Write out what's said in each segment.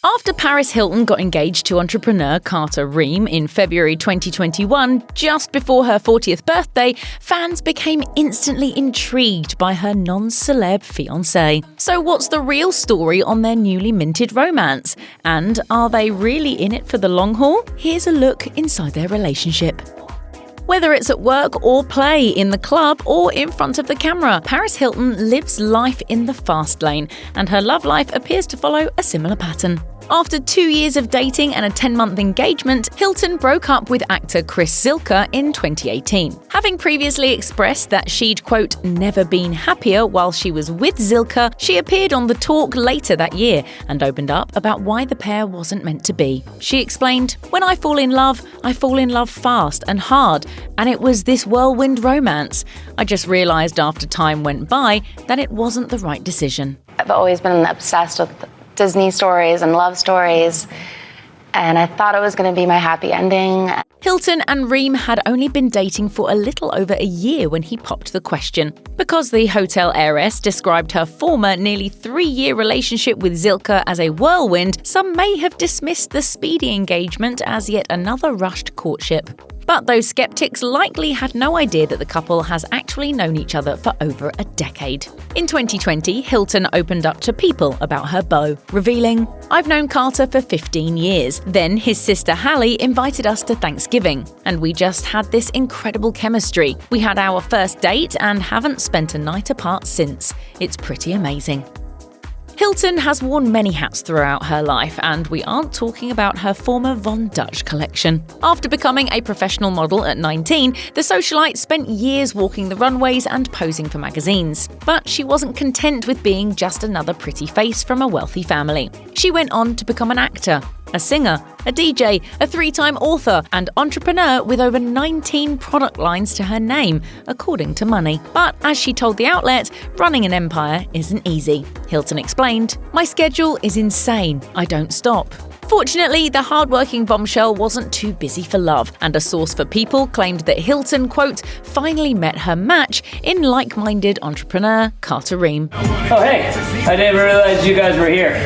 After Paris Hilton got engaged to entrepreneur Carter Reum in February 2021, just before her 40th birthday, fans became instantly intrigued by her non-celeb fiancé. So what's the real story on their newly minted romance? And are they really in it for the long haul? Here's a look inside their relationship. Whether it's at work or play, in the club or in front of the camera, Paris Hilton lives life in the fast lane, and her love life appears to follow a similar pattern. After 2 years of dating and a 10-month engagement, Hilton broke up with actor Chris Zilka in 2018. Having previously expressed that she'd, quote, never been happier while she was with Zilka, she appeared on The Talk later that year and opened up about why the pair wasn't meant to be. She explained, "When I fall in love fast and hard, and it was this whirlwind romance. I just realized after time went by that it wasn't the right decision." I've always been obsessed with Disney stories and love stories, and I thought it was going to be my happy ending. Hilton and Reum had only been dating for a little over a year when he popped the question. Because the hotel heiress described her former nearly 3-year relationship with Zilka as a whirlwind, some may have dismissed the speedy engagement as yet another rushed courtship. But those skeptics likely had no idea that the couple has actually known each other for over a decade. In 2020, Hilton opened up to People about her beau, revealing, "I've known Carter for 15 years. Then his sister Hallie invited us to Thanksgiving, and we just had this incredible chemistry. We had our first date and haven't spent a night apart since. It's pretty amazing." Hilton has worn many hats throughout her life, and we aren't talking about her former Von Dutch collection. After becoming a professional model at 19, the socialite spent years walking the runways and posing for magazines. But she wasn't content with being just another pretty face from a wealthy family. She went on to become an actor, a singer, a DJ, a 3-time author, and entrepreneur with over 19 product lines to her name, according to Money. But as she told the outlet, running an empire isn't easy. Hilton explained, "My schedule is insane. I don't stop." Fortunately, the hard-working bombshell wasn't too busy for love, and a source for People claimed that Hilton, quote, finally met her match in like-minded entrepreneur Carter Reum. Oh hey, I didn't realize you guys were here.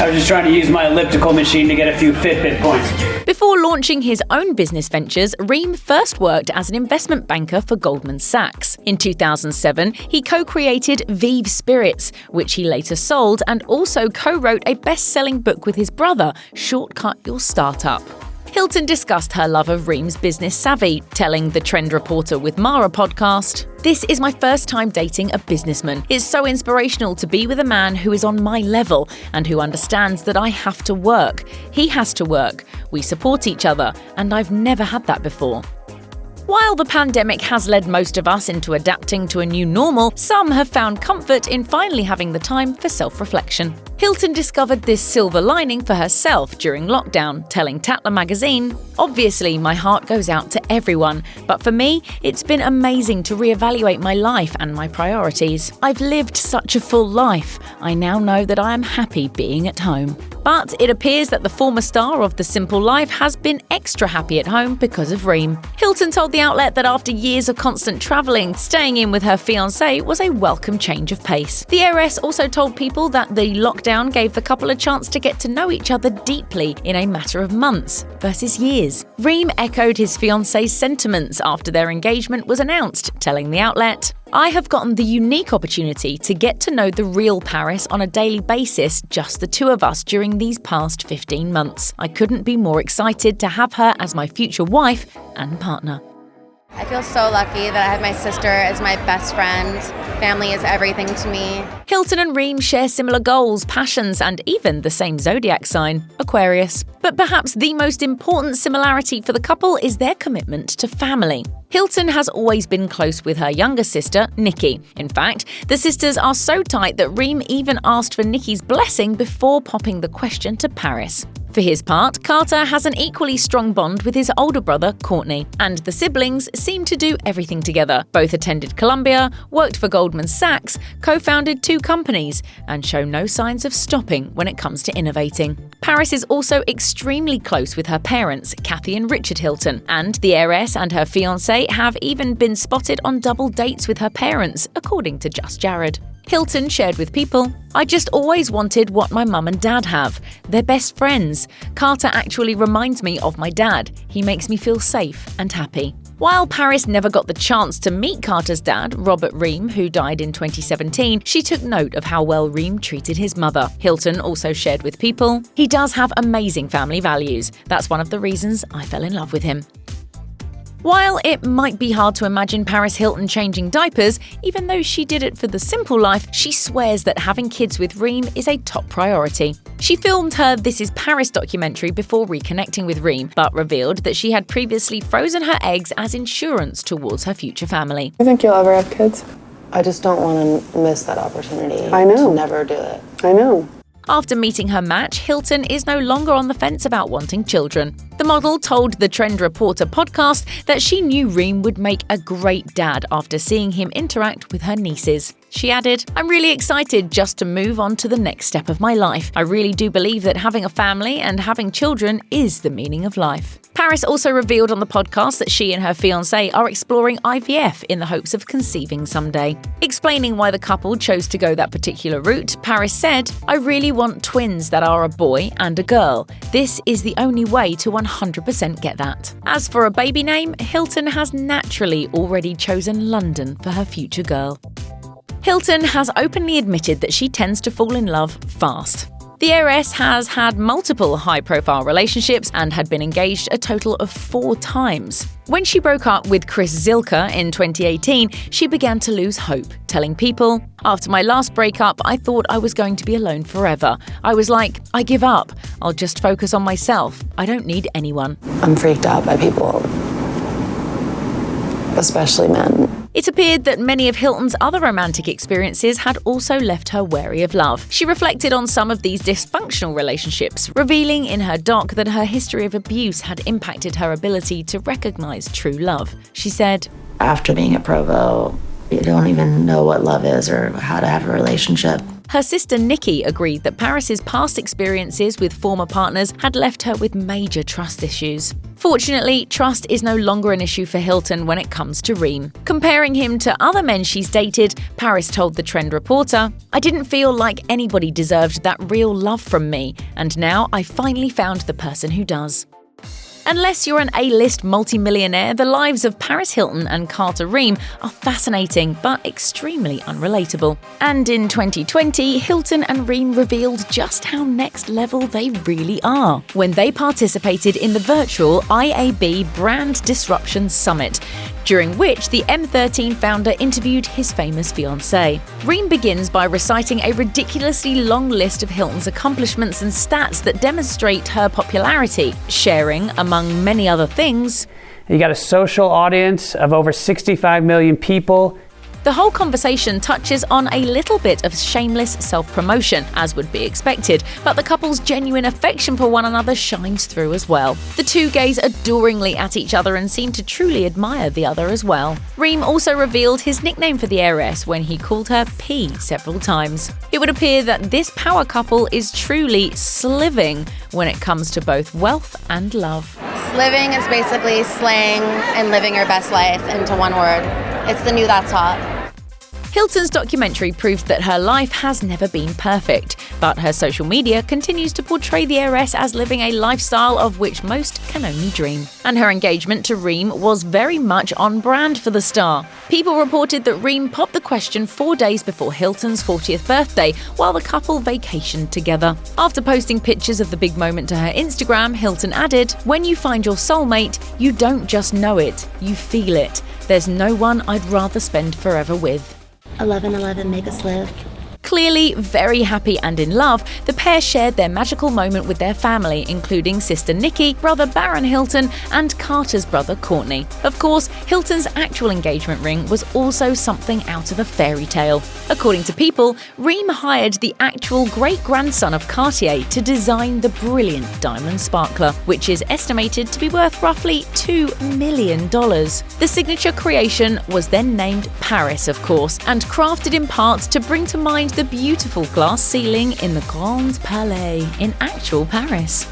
I was just trying to use my elliptical machine to get a few Fitbit points. Before launching his own business ventures, Reum first worked as an investment banker for Goldman Sachs. In 2007, he co-created Vive Spirits, which he later sold, and also co-wrote a best-selling book with his brother, Shortcut Your Startup. Hilton discussed her love of Reum's business savvy, telling the Trend Reporter with Mara podcast, "This is my first time dating a businessman. It's so inspirational to be with a man who is on my level and who understands that I have to work. He has to work. We support each other, and I've never had that before." While the pandemic has led most of us into adapting to a new normal, some have found comfort in finally having the time for self-reflection. Hilton discovered this silver lining for herself during lockdown, telling Tatler magazine, "Obviously, my heart goes out to everyone, but for me, it's been amazing to reevaluate my life and my priorities. I've lived such a full life. I now know that I am happy being at home." But it appears that the former star of The Simple Life has been extra happy at home because of Reum. Hilton told the outlet that after years of constant travelling, staying in with her fiancé was a welcome change of pace. The heiress also told People that the lockdown gave the couple a chance to get to know each other deeply in a matter of months versus years. Reum echoed his fiancé's sentiments after their engagement was announced, telling the outlet, "I have gotten the unique opportunity to get to know the real Paris on a daily basis, just the two of us during these past 15 months. I couldn't be more excited to have her as my future wife and partner." I feel so lucky that I have my sister as my best friend. Family is everything to me. Hilton and Reum share similar goals, passions, and even the same zodiac sign, Aquarius. But perhaps the most important similarity for the couple is their commitment to family. Hilton has always been close with her younger sister, Nicki. In fact, the sisters are so tight that Reum even asked for Nicki's blessing before popping the question to Paris. For his part, Carter has an equally strong bond with his older brother, Courtney, and the siblings seem to do everything together. Both attended Columbia, worked for Goldman Sachs, co-founded 2 companies, and show no signs of stopping when it comes to innovating. Paris is also extremely close with her parents, Kathy and Richard Hilton, and the heiress and her fiancé have even been spotted on double dates with her parents, according to Just Jared. Hilton shared with People, "I just always wanted what my mum and dad have. They're best friends. Carter actually reminds me of my dad. He makes me feel safe and happy." While Paris never got the chance to meet Carter's dad, Robert Reum, who died in 2017, she took note of how well Reum treated his mother. Hilton also shared with People, "He does have amazing family values. That's one of the reasons I fell in love with him." While it might be hard to imagine Paris Hilton changing diapers, even though she did it for the simple life, she swears that having kids with Reum is a top priority. She filmed her This Is Paris documentary before reconnecting with Reum, but revealed that she had previously frozen her eggs as insurance towards her future family. You think you'll ever have kids? I just don't want to miss that opportunity. I know. To never do it. I know. After meeting her match, Hilton is no longer on the fence about wanting children. The model told the Trend Reporter podcast that she knew Reum would make a great dad after seeing him interact with her nieces. She added, "I'm really excited just to move on to the next step of my life. I really do believe that having a family and having children is the meaning of life." Paris also revealed on the podcast that she and her fiancé are exploring IVF in the hopes of conceiving someday. Explaining why the couple chose to go that particular route, Paris said, "I really want twins that are a boy and a girl. This is the only way to 100% get that." As for a baby name, Hilton has naturally already chosen London for her future girl. Hilton has openly admitted that she tends to fall in love fast. The heiress has had multiple high-profile relationships and had been engaged a total of 4 times. When she broke up with Chris Zilka in 2018, she began to lose hope, telling People, "After my last breakup, I thought I was going to be alone forever. I was like, I give up. I'll just focus on myself. I don't need anyone." I'm freaked out by people, especially men. It appeared that many of Hilton's other romantic experiences had also left her wary of love. She reflected on some of these dysfunctional relationships, revealing in her doc that her history of abuse had impacted her ability to recognize true love. She said, After being at Provo, you don't even know what love is or how to have a relationship. Her sister Nicki agreed that Paris's past experiences with former partners had left her with major trust issues. Fortunately, trust is no longer an issue for Hilton when it comes to Reum. Comparing him to other men she's dated, Paris told the Trend Reporter, "I didn't feel like anybody deserved that real love from me, and now I finally found the person who does." Unless you're an A-list multimillionaire, the lives of Paris Hilton and Carter Reum are fascinating but extremely unrelatable. And in 2020, Hilton and Reum revealed just how next level they really are when they participated in the virtual IAB Brand Disruption Summit, during which the M13 founder interviewed his famous fiancée. Reum begins by reciting a ridiculously long list of Hilton's accomplishments and stats that demonstrate her popularity, sharing, among many other things, You got a social audience of over 65 million people. The whole conversation touches on a little bit of shameless self-promotion, as would be expected, but the couple's genuine affection for one another shines through as well. The two gaze adoringly at each other and seem to truly admire the other as well. Reum also revealed his nickname for the heiress when he called her P several times. It would appear that this power couple is truly sliving when it comes to both wealth and love. Living is basically slaying and living your best life into one word. It's the new that's hot. Hilton's documentary proved that her life has never been perfect, but her social media continues to portray the heiress as living a lifestyle of which most can only dream. And her engagement to Reum was very much on brand for the star. People reported that Reum popped the question 4 days before Hilton's 40th birthday while the couple vacationed together. After posting pictures of the big moment to her Instagram, Hilton added, "When you find your soulmate, you don't just know it, you feel it. There's no one I'd rather spend forever with." 11/11 make us live. Clearly very happy and in love, the pair shared their magical moment with their family, including sister Nicki, brother Baron Hilton, and Carter's brother Courtney. Of course, Hilton's actual engagement ring was also something out of a fairy tale. According to People, Reum hired the actual great-grandson of Cartier to design the brilliant diamond sparkler, which is estimated to be worth roughly $2 million. The signature creation was then named Paris, of course, and crafted in part to bring to mind the beautiful glass ceiling in the Grand Palais in actual Paris.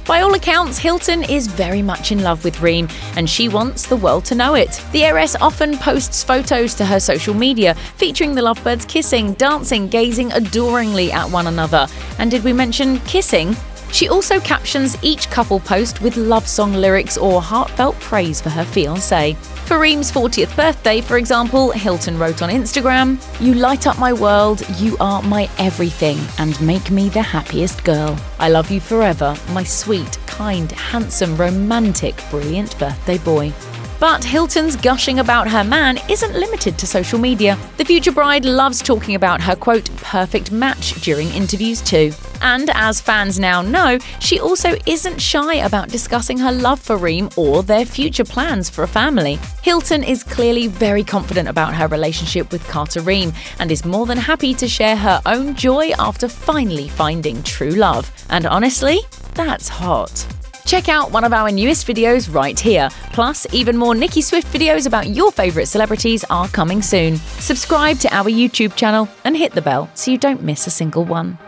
By all accounts, Hilton is very much in love with Reum, and she wants the world to know it. The heiress often posts photos to her social media featuring the lovebirds kissing, dancing, gazing adoringly at one another. And did we mention kissing? She also captions each couple post with love song lyrics or heartfelt praise for her fiancé. For Reum's 40th birthday, for example, Hilton wrote on Instagram, "You light up my world, you are my everything, and make me the happiest girl. I love you forever, my sweet, kind, handsome, romantic, brilliant birthday boy." But Hilton's gushing about her man isn't limited to social media. The future bride loves talking about her, quote, perfect match during interviews too. And as fans now know, she also isn't shy about discussing her love for Reum or their future plans for a family. Hilton is clearly very confident about her relationship with Carter Reum and is more than happy to share her own joy after finally finding true love. And honestly, that's hot. Check out one of our newest videos right here. Plus, even more Nicki Swift videos about your favourite celebrities are coming soon. Subscribe to our YouTube channel and hit the bell so you don't miss a single one.